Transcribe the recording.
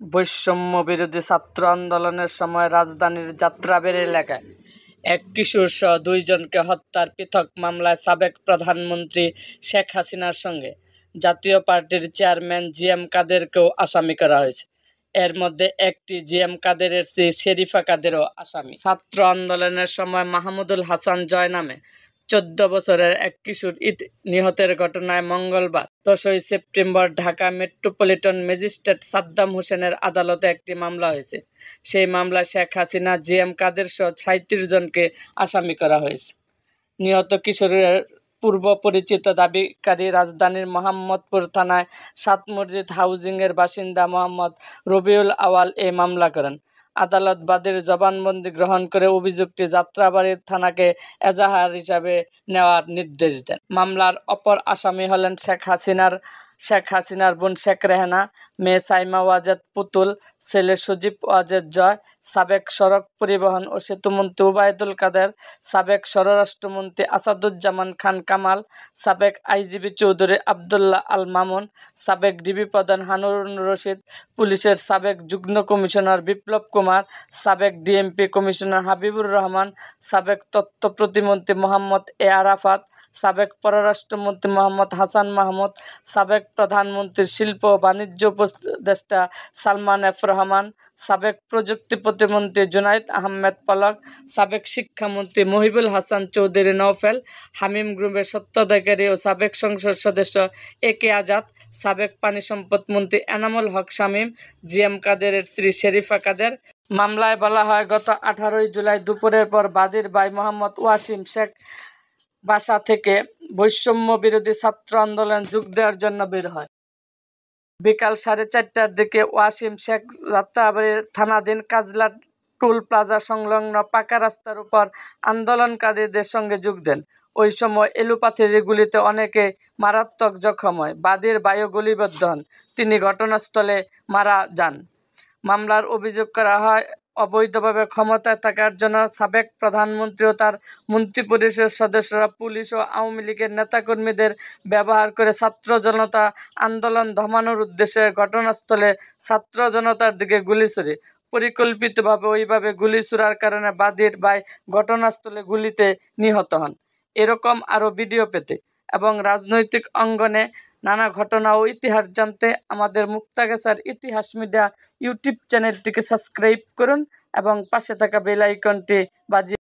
বৈষম্য বিরোধী ছাত্র আন্দোলনের সময় রাজধানীর যাত্রাবাড়ী এলাকায় এক কিশোরসহ 2 জনকে হত্যার পৃথক মামলায় সাবেক প্রধানমন্ত্রী শেখ হাসিনার সঙ্গে জাতীয় পার্টির চেয়ারম্যান জি.এম. কাদেরকেও আসামি করা হয়েছে। এর মধ্যে একটি জি.এম. কাদেরের স্ত্রী শেরিফা কাদেরও আসামি। ছাত্র আন্দোলনের সময় মাহমুদুল হাসান জয় নামে 14 বছরের এক কিশোর নিহতের ঘটনায় মঙ্গলবার 10ই September Dhaka metropolitan magistrate Saddam হোসেনের আদালতে একটি মামলা হয়েছে। সেই মামলায় শেখ হাসিনা, জি.এম. কাদের সহ 37 জনকে আসামি করা হয়েছে। নিহত কিশোরের পূর্ব পরিচিত দাবিকারী রাজধানীর মোহাম্মদপুর থানায় 7 মসজিদ হাউজিংয়ের বাসিন্দা মোহাম্মদ রবিউল আওয়াল এই মামলা করেন। আদালত বাদীর জবানবন্দি গ্রহণ করে অভিযোগটি যাত্রাবাড়ী থানাকে এজাহার হিসাবে নেওয়ার নির্দেশ দেন। মামলার অপর আসামি হলেন শেখ হাসিনার বোন শেখ রেহানা, মেয়ে সাইমা ওয়াজেদ পুতুল, ছেলে সজীব ওয়াজেদ জয়, সাবেক সড়ক পরিবহন ও সেতুমন্ত্রী ওবায়দুল কাদের, সাবেক স্বরাষ্ট্রমন্ত্রী আসাদুজ্জামান খান কামাল, সাবেক আইজিপি চৌধুরী আবদুল্লাহ আল মামুন, সাবেক ডিবি প্রধান হারুন রশিদ, পুলিশের সাবেক যুগ্ম কমিশনার বিপ্লব কুমার, সাবেক ডিএমপি কমিশনার হাবিবুর রহমান, সাবেক তথ্য প্রতিমন্ত্রী মোহাম্মদ এ আরাফাত, সাবেক পররাষ্ট্রমন্ত্রী মোহাম্মদ হাসান মাহমুদ, সাবেক প্রধানমন্ত্রীর শিল্প ও বাণিজ্য উপদেষ্টা সালমান এফ রহমান, সাবেক প্রযুক্তি প্রতিমন্ত্রী জুনাইদ আহমেদ পলক, সাবেক শিক্ষামন্ত্রী মহিবুল হাসান চৌধুরী নওফেল, হামিম গ্রুপের স্বত্বাধিকারী ও সাবেক সংসদ সদস্য এ.কে আজাদ, সাবেক পানি সম্পদ মন্ত্রী এনামুল হক শামীম, জি.এম. কাদেরের স্ত্রী শেরিফা কাদের। মামলায় বলা হয়, গত 18 জুলাই দুপুরের পর বাদীর ভাই মোহাম্মদ ওয়াসিম শেখ বাসা থেকে বৈষম্য বিরোধী ছাত্র আন্দোলন যোগ দেওয়ার জন্য বের হয়। বিকাল 4:30টার দিকে ওয়াসিম শেখ যাত্রাবাড়ী থানাধীন কাজলা টুল প্লাজা সংলগ্ন পাকা রাস্তার উপর আন্দোলনকারীদের সঙ্গে যোগ দেন। ওই সময় এলোপাথারি গুলিতে অনেকে মারাত্মক জখম হয়। বাদীর ভাইও গুলিবিদ্ধ হন। তিনি ঘটনাস্থলে মারা যান। মামলার অভিযোগ করা হয়, অবৈধভাবে ক্ষমতায় থাকার জন্য সাবেক প্রধানমন্ত্রী ও তার মন্ত্রিপরিষদের সদস্যরা পুলিশ ও আওয়ামী লীগের নেতাকর্মীদের ব্যবহার করে ছাত্র জনতা আন্দোলন দমানোর উদ্দেশ্যে ঘটনাস্থলে ছাত্র জনতার দিকে গুলি ছুড়ে। পরিকল্পিতভাবে ওইভাবে গুলি ছোড়ার কারণে বাদীর ভাই ঘটনাস্থলে গুলিতে নিহত হন। এরকম আরও ভিডিও পেতে এবং রাজনৈতিক অঙ্গনে নানা ঘটনা ও ইতিহাস জানতে আমাদের মুক্তাগাছার ইতিহাস মিডিয়া ইউটিউব চ্যানেলটিকে সাবস্ক্রাইব করুন এবং পাশে থাকা বেল আইকনটি বাজিয়ে